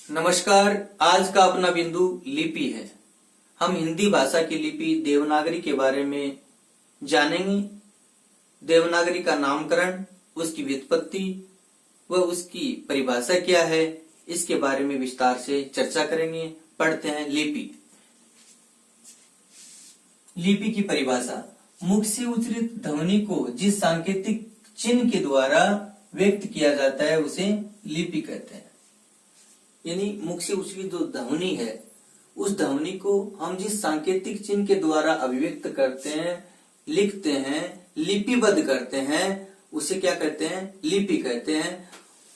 नमस्कार। आज का अपना बिंदु लिपि है। हम हिंदी भाषा की लिपि देवनागरी के बारे में जानेंगे। देवनागरी का नामकरण, उसकी व्युत्पत्ति व उसकी परिभाषा क्या है, इसके बारे में विस्तार से चर्चा करेंगे। पढ़ते हैं लिपि। लिपि की परिभाषा: मुख से उच्चारित ध्वनि को जिस सांकेतिक चिन्ह के द्वारा व्यक्त किया जाता है उसे लिपि कहते हैं। यानी मुख से उच्चारित जो ध्वनि है, उस ध्वनि को हम जिस सांकेतिक चिन्ह के द्वारा अभिव्यक्त करते हैं, लिखते हैं, लिपिबद्ध करते हैं, उसे क्या कहते हैं? लिपि कहते हैं।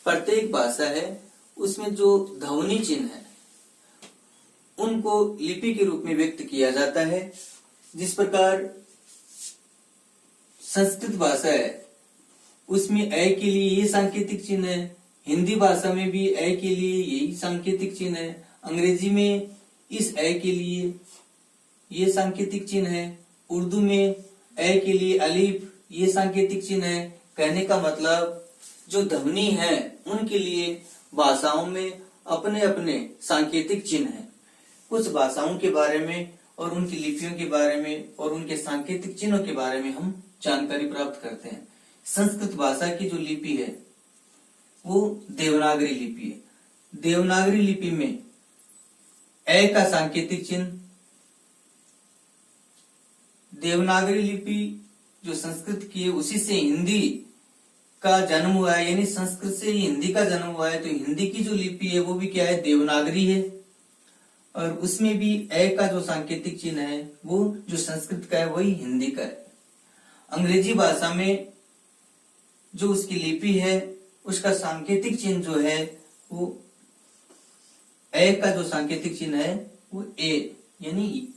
प्रत्येक भाषा है उसमें जो ध्वनि चिन्ह है उनको लिपि के रूप में व्यक्त किया जाता है। जिस प्रकार संस्कृत भाषा है उसमें ए के लिए ये सांकेतिक चिन्ह है, हिंदी भाषा में भी ए के लिए यही सांकेतिक चिन्ह है, अंग्रेजी में इस ए के लिए ये सांकेतिक चिन्ह है, उर्दू में ए के लिए अलिफ ये सांकेतिक चिन्ह है। कहने का मतलब जो ध्वनि है उनके लिए भाषाओं में अपने अपने सांकेतिक चिन्ह है। कुछ भाषाओं के बारे में और उनकी लिपियों के बारे में और उनके सांकेतिक चिन्हों के बारे में हम जानकारी प्राप्त करते हैं। संस्कृत भाषा की जो लिपि है वो देवनागरी लिपि है। देवनागरी लिपि में ए का सांकेतिक चिन्ह, देवनागरी लिपि जो संस्कृत की है उसी से हिंदी का जन्म हुआ है, यानी संस्कृत से ही हिंदी का जन्म हुआ है। तो हिंदी की जो लिपि है वो भी क्या है? देवनागरी है। और उसमें भी ए का जो सांकेतिक चिन्ह है वो जो संस्कृत का है वही हिंदी का है। अंग्रेजी भाषा में जो उसकी लिपि है उसका सांकेतिक चिन्ह जो है वो ए का जो सांकेतिक चिन्ह है वो ए, यानी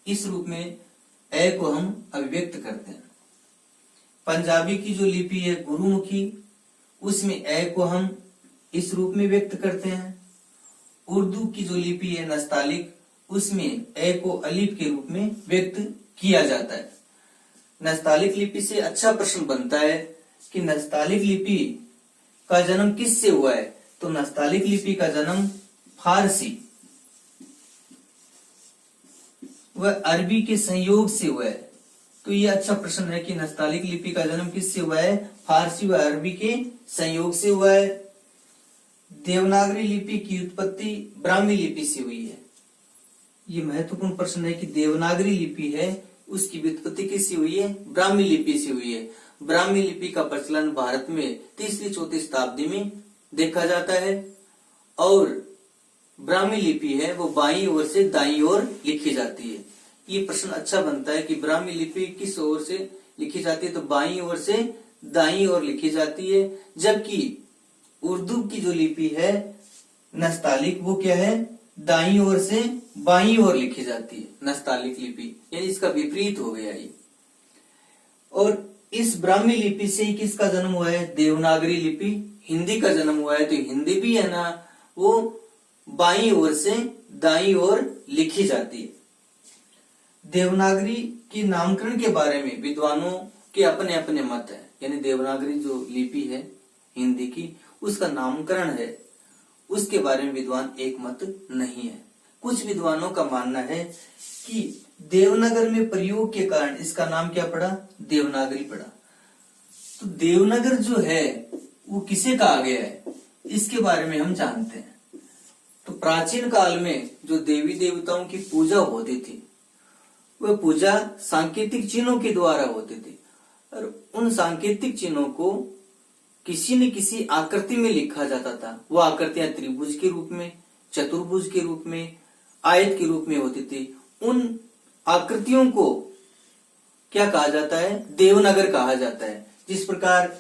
इस रूप में ए को हम अभिव्यक्त करते हैं। पंजाबी की जो लिपि है गुरुमुखी, उसमें ए को हम इस रूप में व्यक्त करते हैं। उर्दू की जो लिपि है नस्तालिक, उसमें ए को अलिफ के रूप में व्यक्त किया जाता है। नस्तालिक लिपि से अच्छा प्रश्न बनता है कि नस्तालिक लिपि का जन्म किससे हुआ है? तो नस्तालिक लिपि का जन्म फारसी व अरबी के संयोग से हुआ है। तो ये अच्छा प्रश्न है कि नस्तालिक लिपि का जन्म किससे हुआ है? फारसी व अरबी के संयोग से हुआ है। देवनागरी लिपि की उत्पत्ति ब्राह्मी लिपि से हुई है। ये महत्वपूर्ण प्रश्न है कि देवनागरी लिपि है उसकी व्युत्पत्ति किससे हुई है? ब्राह्मी लिपि से हुई है। ब्राह्मी लिपि का प्रचलन भारत में 3वीं-4वीं शताब्दी में देखा जाता है और ब्राह्मी लिपि है वो बाईं ओर से दाईं ओर लिखी जाती है। ये प्रश्न अच्छा बनता है कि ब्राह्मी लिपि किस ओर से लिखी जाती है? तो बाईं ओर से दाईं ओर लिखी जाती है। जबकि उर्दू की जो लिपि है नस्तालिक वो क्या है? दाईं ओर से बाईं ओर लिखी जाती है नस्तालिक लिपि, यानी इसका विपरीत हो गया ये। और इस ब्राह्मी लिपि से ही किसका जन्म हुआ है? देवनागरी लिपि, हिंदी का जन्म हुआ है। तो हिंदी भी है ना वो बाईं ओर से दाईं ओर लिखी जाती है। देवनागरी के नामकरण के बारे में विद्वानों के अपने अपने मत है। यानी देवनागरी जो लिपि है हिंदी की, उसका नामकरण है, उसके बारे में विद्वान एक मत नहीं है। कुछ विद्वानों का मानना है कि देवनागर में प्रयोग के कारण इसका नाम क्या पड़ा? देवनागरी पड़ा। तो देवनागर जो है वो किसे कहा गया है इसके बारे में हम जानते हैं। तो प्राचीन काल में जो देवी देवताओं की पूजा होती थी वह पूजा सांकेतिक चिन्हों के द्वारा होती थी और उन सांकेतिक चिन्हों को किसी न किसी आकृति में लिखा जाता था। वो आकृतियां त्रिभुज के रूप में, चतुर्भुज के रूप में, आयत के रूप में होती थी। उन आकृतियों को क्या कहा जाता है? देवनागर कहा जाता है। जिस प्रकार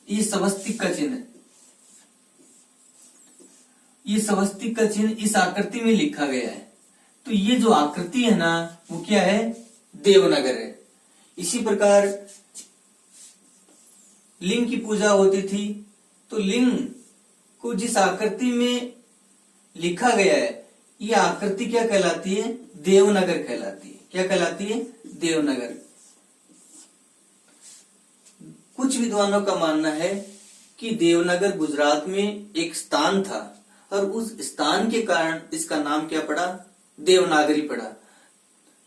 ये स्वस्तिक का चिन्ह, ये स्वस्तिक का चिन्ह इस आकृति में लिखा गया है। तो ये जो आकृति है ना वो क्या है? देवनागर है। इसी प्रकार लिंग की पूजा होती थी तो लिंग को जिस आकृति में लिखा गया है ये आकृति क्या कहलाती है? देवनागर कहलाती है। क्या कहलाती है? देवनागर। कुछ विद्वानों का मानना है कि देवनागर गुजरात में एक स्थान था और उस स्थान के कारण इसका नाम क्या पड़ा, देवनागरी पड़ा।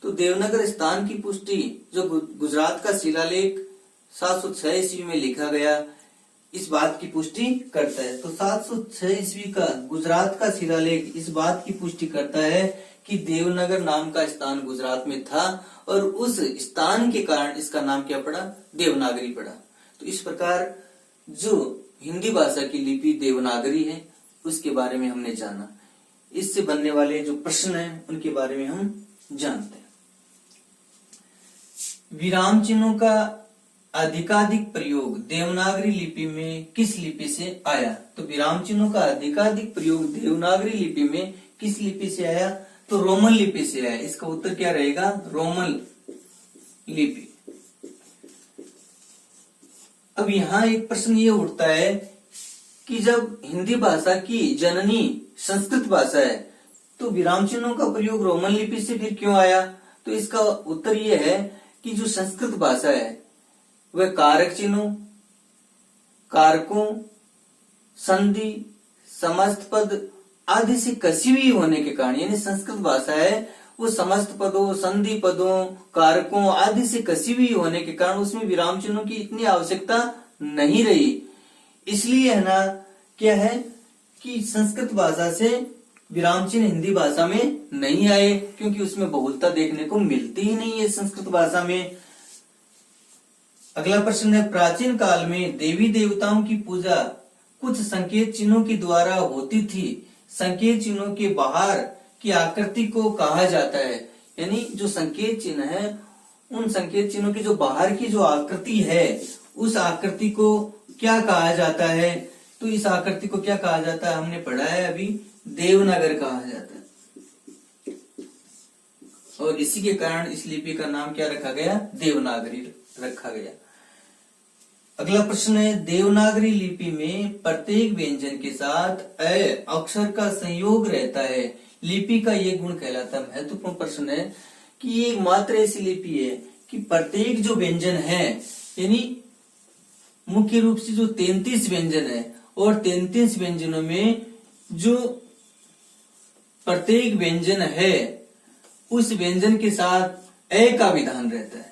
तो देवनागर स्थान की पुष्टि जो गुजरात का शिलालेख 706 ईस्वी में लिखा गया इस बात की पुष्टि करता है। तो 706 ईस्वी का गुजरात का शिलालेख इस बात की पुष्टि करता है कि देवनगर नाम का स्थान गुजरात में था और उस स्थान के कारण इसका नाम क्या पड़ा, देवनागरी पड़ा। तो इस प्रकार जो हिंदी भाषा की लिपि देवनागरी है उसके बारे में हमने जाना। इससे बनने वाले जो प्रश्न हैं उनके बारे में हम जानते हैं। विराम चिन्हों का अधिकाधिक प्रयोग देवनागरी लिपि में किस लिपि से आया? तो विराम चिन्हों का अधिकाधिक प्रयोग देवनागरी लिपि में किस लिपि से आया? तो रोमन लिपि से आया। इसका उत्तर क्या रहेगा, रोमन लिपि। अब यहाँ एक प्रश्न ये उठता है कि जब हिंदी भाषा की जननी संस्कृत भाषा है तो विराम चिन्हों का प्रयोग रोमन लिपि से फिर क्यों आया? तो इसका उत्तर ये है कि जो संस्कृत भाषा है वह कारक चिन्हों, कारकों, संधि, समस्त पद आदि से कसी हुई होने के कारण, यानी संस्कृत भाषा है वो समस्त पदों, संधि पदों, कारकों आदि से कसी हुई होने के कारण उसमें विराम चिन्हों की इतनी आवश्यकता नहीं रही। इसलिए है ना क्या है कि संस्कृत भाषा से विराम चिन्ह हिंदी भाषा में नहीं आए, क्योंकि उसमें बहुलता देखने को मिलती ही नहीं है संस्कृत भाषा में। अगला प्रश्न है, प्राचीन काल में देवी देवताओं की पूजा कुछ संकेत चिन्हों के द्वारा होती थी। संकेत चिन्हों के बाहर की आकृति को कहा जाता है, यानी जो संकेत चिन्ह है उन संकेत चिन्हों की जो बाहर की जो आकृति है उस आकृति को क्या कहा जाता है? तो इस आकृति को क्या कहा जाता है, हमने पढ़ा है अभी, देवनागर कहा जाता है। और इसी के कारण इस लिपि का नाम क्या रखा गया, देवनागरी रखा गया। अगला प्रश्न है, देवनागरी लिपि में प्रत्येक व्यंजन के साथ अ अक्षर का संयोग रहता है, लिपि का ये गुण कहलाता है। महत्वपूर्ण प्रश्न है कि ये मात्र ऐसी लिपि है कि प्रत्येक जो व्यंजन है, यानी मुख्य रूप से जो 33 व्यंजन है और 33 व्यंजनों में जो प्रत्येक व्यंजन है उस व्यंजन के साथ अ का विधान रहता है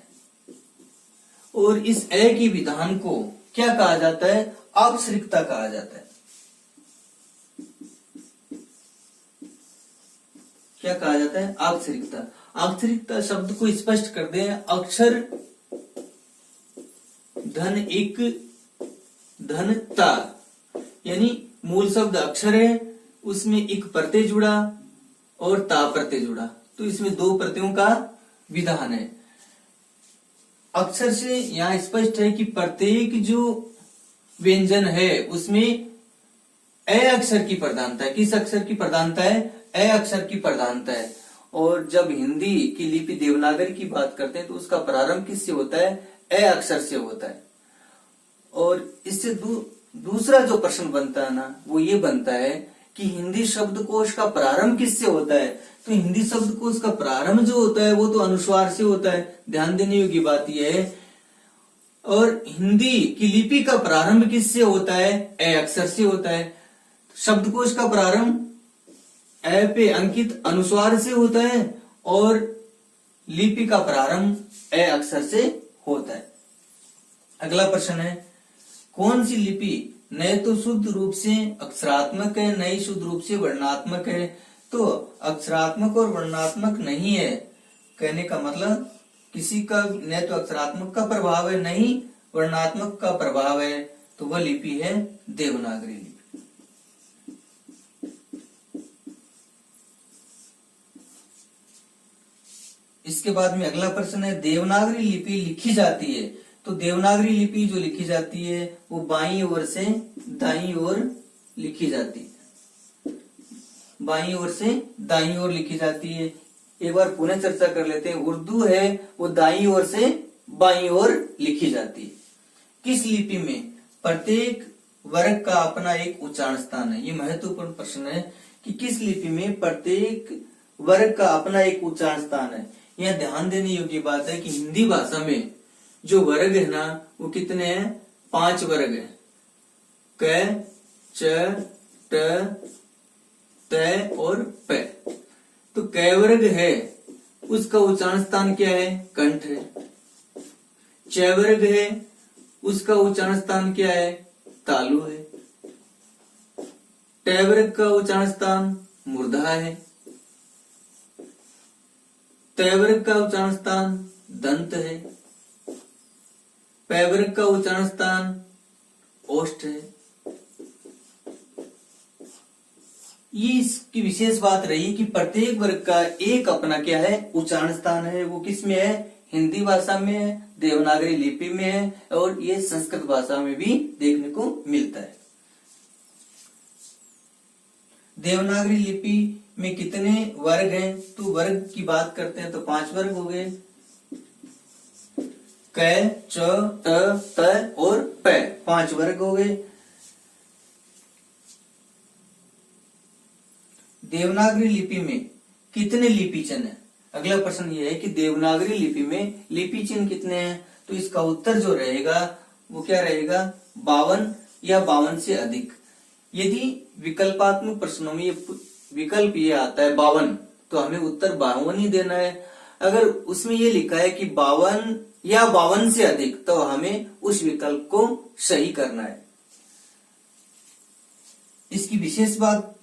और इस अ की विधान को क्या कहा जाता है, अक्षरिकता कहा जाता है। क्या कहा जाता है, अक्षरिकता। अक्षरिकता शब्द को स्पष्ट कर दें, अक्षर धन एक धन ता, यानी मूल शब्द अक्षर है, उसमें एक प्रत्यय जुड़ा और ता प्रत्यय जुड़ा, तो इसमें दो प्रत्ययों का विधान है। अक्षर से यहाँ स्पष्ट है कि प्रत्येक जो व्यंजन है उसमें अ अक्षर की प्रधानता है। किस अक्षर की प्रधानता है, अ अक्षर की प्रधानता है। और जब हिंदी की लिपि देवनागरी की बात करते हैं तो उसका प्रारंभ किससे होता है, अ अक्षर से होता है। और इससे दूसरा जो प्रश्न बनता है ना वो ये बनता है कि हिंदी शब्दकोश का प्रारंभ किससे होता है? तो हिंदी शब्दकोश का प्रारंभ जो होता है वो तो अनुस्वार से होता है, ध्यान देने योग्य बात यह है। और हिंदी की लिपि का प्रारंभ किससे होता है, अ अक्षर से होता है। शब्दकोश का प्रारंभ अ पे अंकित अनुस्वार से होता है और लिपि का प्रारंभ अ अक्षर से होता है। अगला प्रश्न है, कौन सी लिपि न तो शुद्ध रूप से अक्षरात्मक है न ही शुद्ध रूप से वर्णात्मक है? तो अक्षरात्मक और वर्णात्मक नहीं है कहने का मतलब किसी का न तो अक्षरात्मक का प्रभाव है न ही वर्णात्मक का प्रभाव है, तो वह लिपि है देवनागरी लिपि। इसके बाद में अगला प्रश्न है, देवनागरी लिपि लिखी जाती है तो देवनागरी लिपि जो लिखी जाती है वो बाईं ओर से दाईं ओर लिखी जाती है, बाईं ओर से दाईं ओर लिखी जाती है। एक बार पुनः चर्चा कर लेते हैं, उर्दू है वो दाईं ओर से बाईं ओर लिखी जाती है। किस लिपि में प्रत्येक वर्ग का अपना एक उच्चारण स्थान है? ये महत्वपूर्ण प्रश्न है कि किस लिपि में प्रत्येक वर्ग का अपना एक उच्चारण स्थान है। यह ध्यान देने योग्य बात है कि हिंदी भाषा में जो वर्ग है ना वो कितने हैं, 5 वर्ग है। क, च, ट, त और प। तो क वर्ग है उसका उच्चारण स्थान क्या है? कंठ है। च वर्ग है उसका उच्चारण स्थान क्या है? तालु है। ट वर्ग का उच्चारण स्थान मूर्धा है। त वर्ग का उच्चारण स्थान दंत है। प वर्ग का उच्चारण स्थान ओष्ठ है। ये इसकी विशेष बात रही कि प्रत्येक वर्ग का एक अपना क्या है? उच्चारण स्थान है। वो किस में है? हिंदी भाषा में है, देवनागरी लिपि में है, और ये संस्कृत भाषा में भी देखने को मिलता है। देवनागरी लिपि में कितने वर्ग हैं? तो वर्ग की बात करते हैं तो 5 वर्ग हो गए, क, च, ट, त और प, 5 वर्ग हो गए। देवनागरी लिपि में कितने लिपि चिन्ह है? अगला प्रश्न यह है कि देवनागरी लिपि में लिपि चिन्ह कितने हैं? तो इसका उत्तर जो रहेगा वो क्या रहेगा? 52 या 52 से अधिक। यदि विकल्पात्मक प्रश्नों में विकल्प ये आता है 52, तो हमें उत्तर 52 ही देना है। अगर उसमें ये लिखा है कि 52 या 52 से अधिक, तो हमें उस विकल्प को सही करना है। इसकी विशेष बात,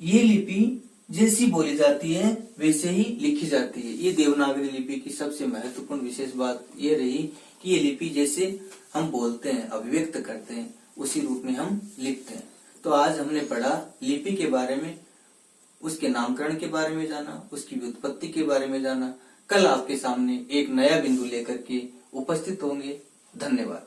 ये लिपि जैसी बोली जाती है वैसे ही लिखी जाती है। ये देवनागरी लिपि की सबसे महत्वपूर्ण विशेष बात ये रही कि ये लिपि जैसे हम बोलते हैं, अभिव्यक्त करते हैं, उसी रूप में हम लिखते हैं। तो आज हमने पढ़ा लिपि के बारे में, उसके नामकरण के बारे में जाना, उसकी व्युत्पत्ति के बारे में जाना। कल आपके सामने एक नया बिंदु लेकर के उपस्थित होंगे। धन्यवाद।